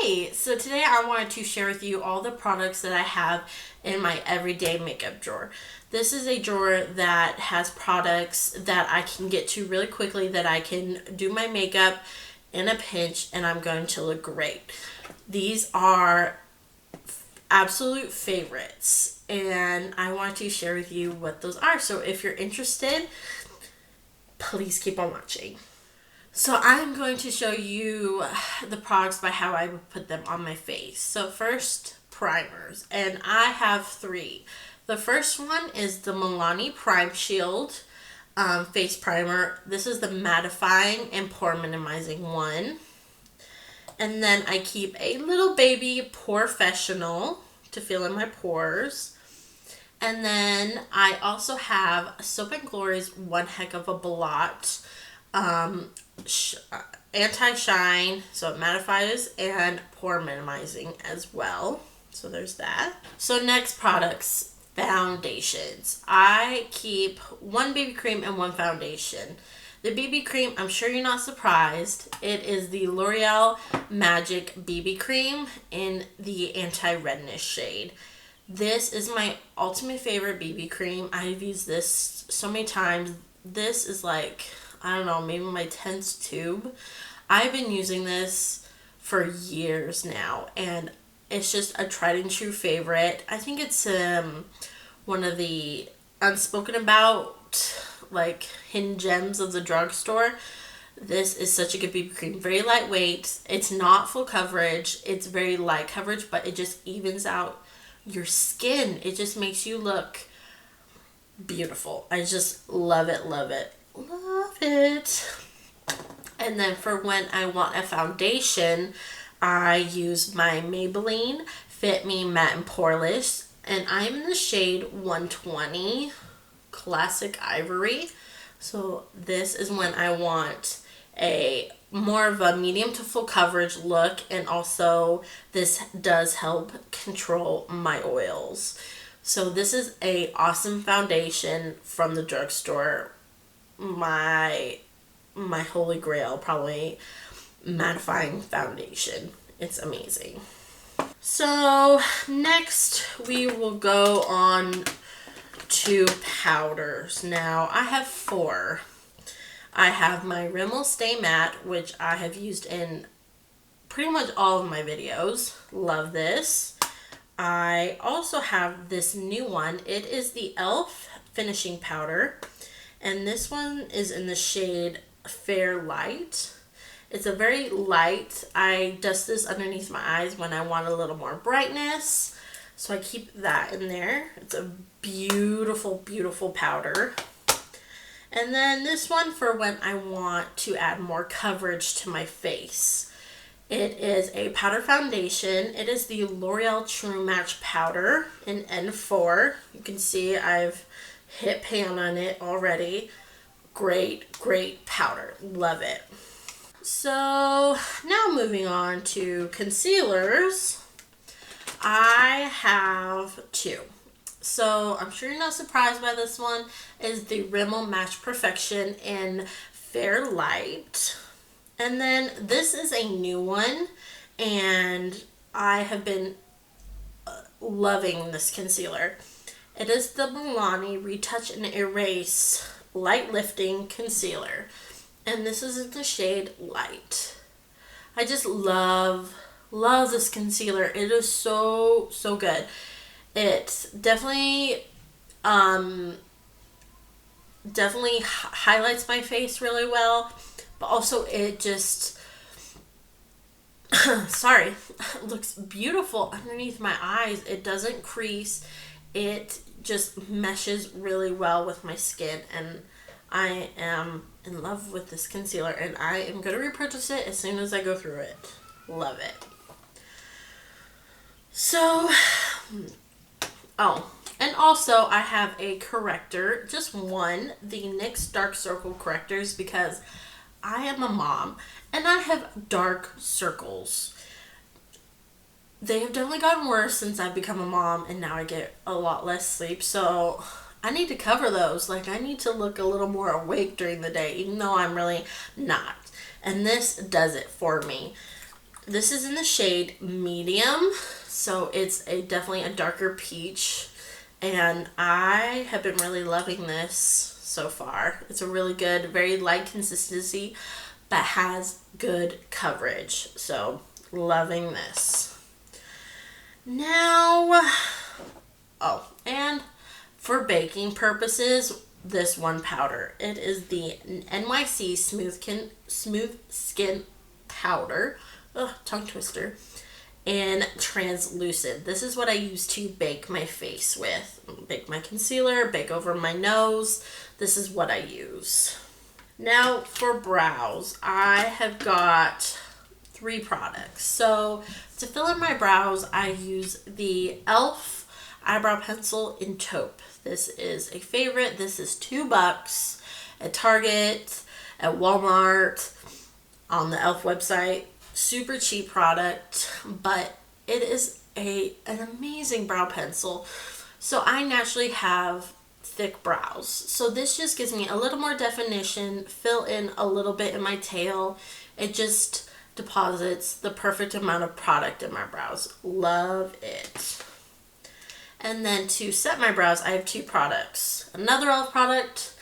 Hi! So today I wanted to share with you all the products that I have in my everyday makeup drawer. This is a drawer that has products that I can get to really quickly, that I can do my makeup in a pinch and I'm going to look great. These are absolute favorites and I want to share with you what those are. So if you're interested, please keep on watching. So I'm going to show you the products by how I would put them on my face. So first, primers, and I have three. The first one is the Milani Prime Shield face primer. This is the mattifying and pore minimizing one. And then I keep a little baby Porefessional to fill in my pores. And then I also have Soap & Glory's One Heck of a Blot. Anti-shine, so it mattifies, and pore minimizing as well. So there's that. So next products, foundations. I keep one BB cream and one foundation. The BB cream, I'm sure you're not surprised. It is the L'Oreal Magic BB cream in the anti-redness shade. This is my ultimate favorite BB cream. I've used this so many times. This is like, I don't know, maybe my 10th tube. I've been using this for years now, and it's just a tried and true favorite. I think it's one of the unspoken about, like, hidden gems of the drugstore. This is such a good BB cream. Very lightweight. It's not full coverage. It's very light coverage, but it just evens out your skin. It just makes you look beautiful. I just love it, love it. Love it. And then for when I want a foundation, I use my Maybelline Fit Me Matte and Poreless, and I'm in the shade 120 Classic Ivory. So this is when I want a more of a medium to full coverage look, and also this does help control my oils. So this is a awesome foundation from the drugstore. My holy grail, probably, mattifying foundation. It's amazing. So next we will go on to powders. Now I have four. I have my Rimmel Stay Matte, which I have used in pretty much all of my videos. Love this. I also have this new one. It is the e.l.f. finishing powder. And this one is in the shade Fair Light. It's a very light. I dust this underneath my eyes when I want a little more brightness. So I keep that in there. It's a beautiful, beautiful powder. And then this one for when I want to add more coverage to my face. It is a powder foundation. It is the L'Oreal True Match Powder in N4. You can see I've hit pan on it already. Great, great powder. Love it. So now moving on to concealers. I have two. So I'm sure you're not surprised by this one. Is the Rimmel Match Perfection in Fair Light. And then this is a new one, and I have been loving this concealer. It is the Milani Retouch and Erase Light Lifting Concealer. And this is in the shade Light. I just love this concealer. It is so, so good. It definitely highlights my face really well. But also it just, sorry, looks beautiful underneath my eyes. It doesn't crease. It just meshes really well with my skin, and I am in love with this concealer, and I am going to repurchase it as soon as I go through it. Love it. So, oh, and also I have a corrector, just one, the NYX Dark Circle correctors, because I am a mom and I have dark circles. They have definitely gotten worse since I've become a mom, and now I get a lot less sleep, so I need to cover those. Like, I need to look a little more awake during the day, even though I'm really not. And this does it for me. This is in the shade medium, so it's definitely a darker peach, and I have been really loving this so far. It's a really good, very light consistency, but has good coverage. So loving this. Now, oh, and for baking purposes, this one powder. It is the NYC Smooth Skin Powder. Ugh, tongue twister. And translucent. This is what I use to bake my face with. Bake my concealer, bake over my nose. This is what I use. Now for brows, I have got 3 products. So to fill in my brows, I use the e.l.f. eyebrow pencil in taupe. This is a favorite. This is $2 at Target, at Walmart, on the e.l.f. website. Super cheap product, but it is an amazing brow pencil. So I naturally have thick brows. So this just gives me a little more definition, fill in a little bit in my tail. It just deposits the perfect amount of product in my brows. Love it. And then to set my brows, I have 2 products. Another e.l.f. product,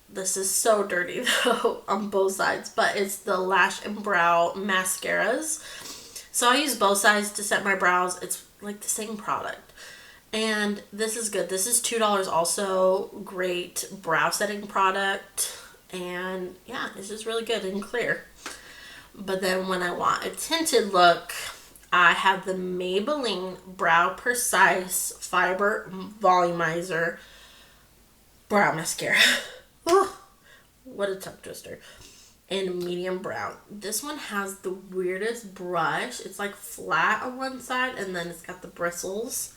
this is so dirty though on both sides, but it's the Lash and Brow Mascaras. So I use both sides to set my brows. It's like the same product. And this is good. This is $2 also. Great brow setting product. And yeah, it's just really good and clear. But then when I want a tinted look, I have the Maybelline Brow Precise Fiber Volumizer Brow Mascara. Oh, what a tongue twister. And medium brown. This one has the weirdest brush. It's like flat on one side and then it's got the bristles.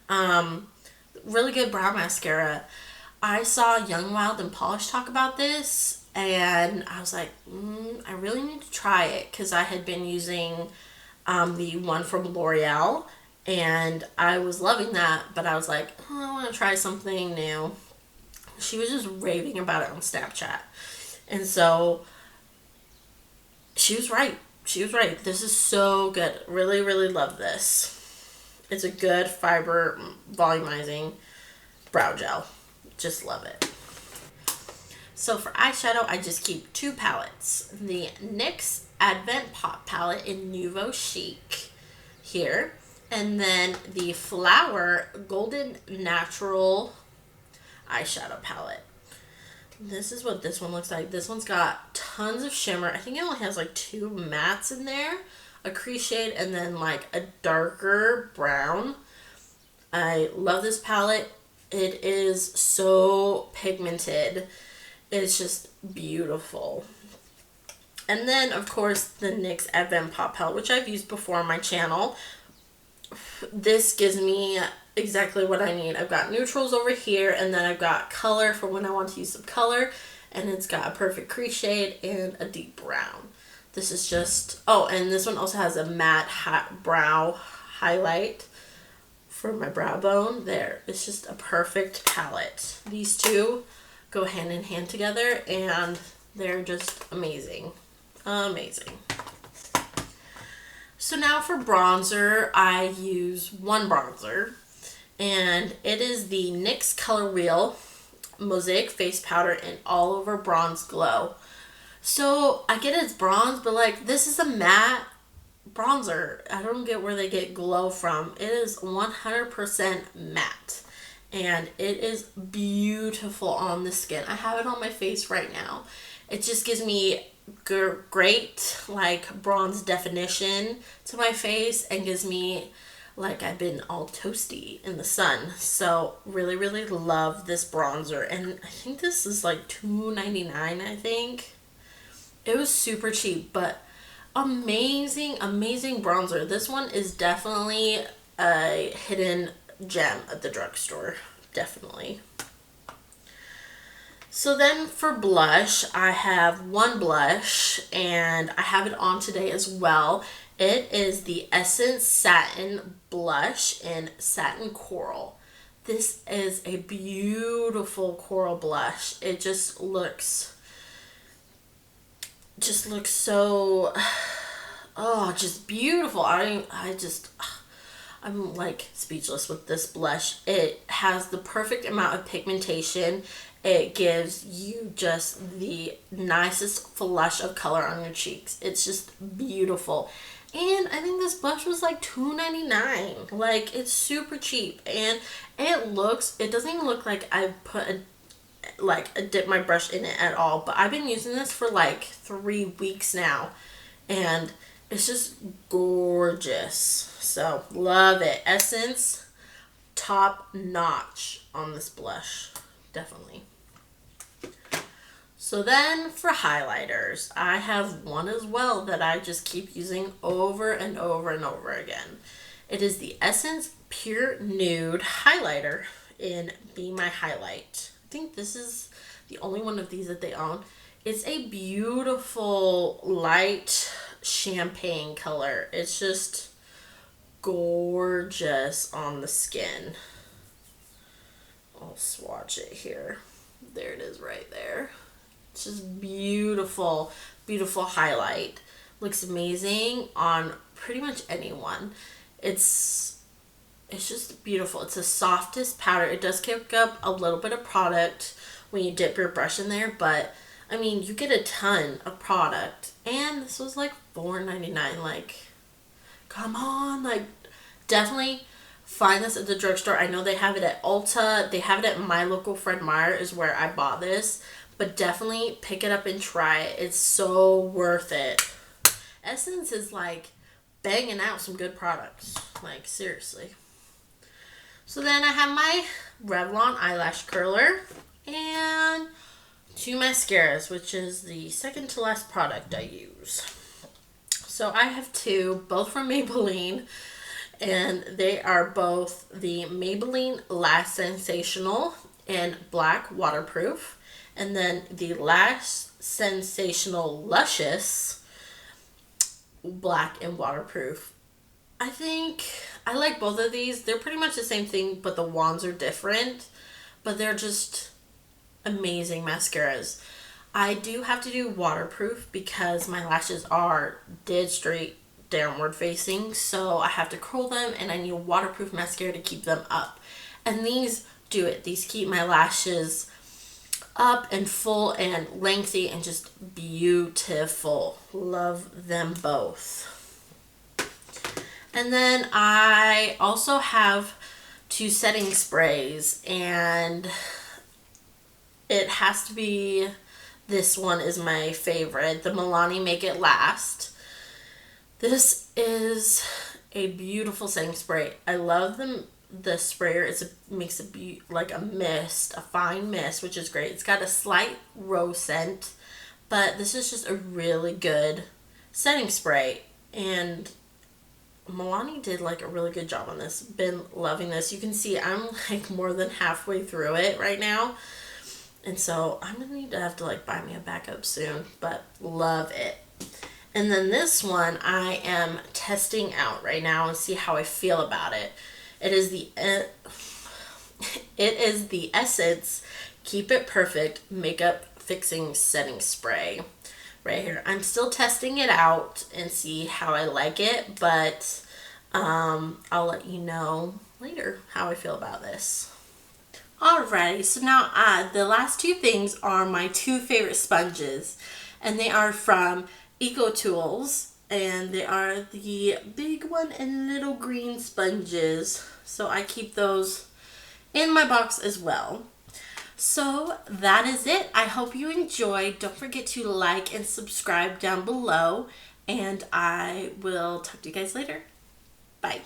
Really good brow mascara. I saw Young, Wild, and Polish talk about this and I was like, I really need to try it because I had been using the one from L'Oreal and I was loving that, but I was like, I want to try something new. She was just raving about it on Snapchat. And so she was right. She was right. This is so good. Really, really love this. It's a good fiber volumizing brow gel. Just love it. So for eyeshadow, I just keep 2 palettes. The NYX Advent Pop palette in Nouveau Chic here. And then the Flower Golden Natural eyeshadow palette. This is what this one looks like. This one's got tons of shimmer. I think it only has like 2 mattes in there, a crease shade and then like a darker brown. I love this palette. It is so pigmented. It's just beautiful. And then of course the NYX Advent Pop palette, which I've used before on my channel. This gives me exactly what I need. I've got neutrals over here and then I've got color for when I want to use some color, and it's got a perfect crease shade and a deep brown. This is just, oh, and this one also has a matte brow highlight for my brow bone. There, it's just a perfect palette. These 2 go hand in hand together and they're just amazing. Amazing. So now for bronzer, I use 1 bronzer, and it is the NYX Color Wheel Mosaic Face Powder in All Over Bronze Glow. So I get it's bronze, but like this is a matte bronzer. I don't get where they get glow from. It is 100% matte, and it is beautiful on the skin. I have it on my face right now. It just gives me great like bronze definition to my face and gives me like I've been all toasty in the sun. So really, really love this bronzer, and I think this is like $2.99. I think it was super cheap, but amazing bronzer. This one is definitely a hidden gem at the drugstore, definitely. So then for blush, I have 1 blush and I have it on today as well. It is the Essence Satin Blush in Satin Coral. This is a beautiful coral blush. It just looks so Oh, just beautiful. I'm like speechless with this blush. It has the perfect amount of pigmentation. It gives you just the nicest flush of color on your cheeks. It's just beautiful. And I think this blush was like $2.99. Like, it's super cheap. And it doesn't even look like I put a dip my brush in it at all. But I've been using this for like 3 weeks now. And it's just gorgeous. So, love it. Essence, top notch on this blush. Definitely. So then for highlighters, I have one as well that I just keep using over and over and over again. It is the Essence Pure Nude Highlighter in Be My Highlight. I think this is the only one of these that they own. It's a beautiful light champagne color. It's just gorgeous on the skin. I'll swatch it here. There it is right there. It's just beautiful, beautiful highlight. Looks amazing on pretty much anyone. It's just beautiful. It's the softest powder. It does kick up a little bit of product when you dip your brush in there, but I mean, you get a ton of product. And this was like $4.99. Like, come on. Like, definitely find this at the drugstore. I know they have it at Ulta. They have it at my local Fred Meyer is where I bought this. But definitely pick it up and try it. It's so worth it. Essence is like banging out some good products. Like, seriously. So then I have my Revlon eyelash curler and 2 mascaras, which is the second to last product I use. So I have 2, both from Maybelline. And they are both the Maybelline Lash Sensational in black waterproof. And then the Lash Sensational Luscious black and waterproof. I think I like both of these. They're pretty much the same thing, but the wands are different. But they're just amazing mascaras. I do have to do waterproof because my lashes are dead straight downward facing. So I have to curl them and I need a waterproof mascara to keep them up. And these do it. These keep my lashes up and full and lengthy and just beautiful. Love them both. And then I also have 2 setting sprays, and it has to be, this one is my favorite, the Milani Make It Last. This is a beautiful setting spray. I love the sprayer. Makes like a mist, a fine mist, which is great. It's got a slight rose scent, but this is just a really good setting spray, and Milani did like a really good job on this. Been loving this. You can see I'm like more than halfway through it right now, and so I'm gonna have to like buy me a backup soon, but love it. And then this one I am testing out right now and see how I feel about it. It is the Essence Keep It Perfect Makeup Fixing Setting Spray right here. I'm still testing it out and see how I like it, but I'll let you know later how I feel about this. Alrighty, so now the last 2 things are my 2 favorite sponges, and they are from EcoTools, and they are the big one and little green sponges. So I keep those in my box as well. So that is it. I hope you enjoyed. Don't forget to like and subscribe down below, and I will talk to you guys later. Bye.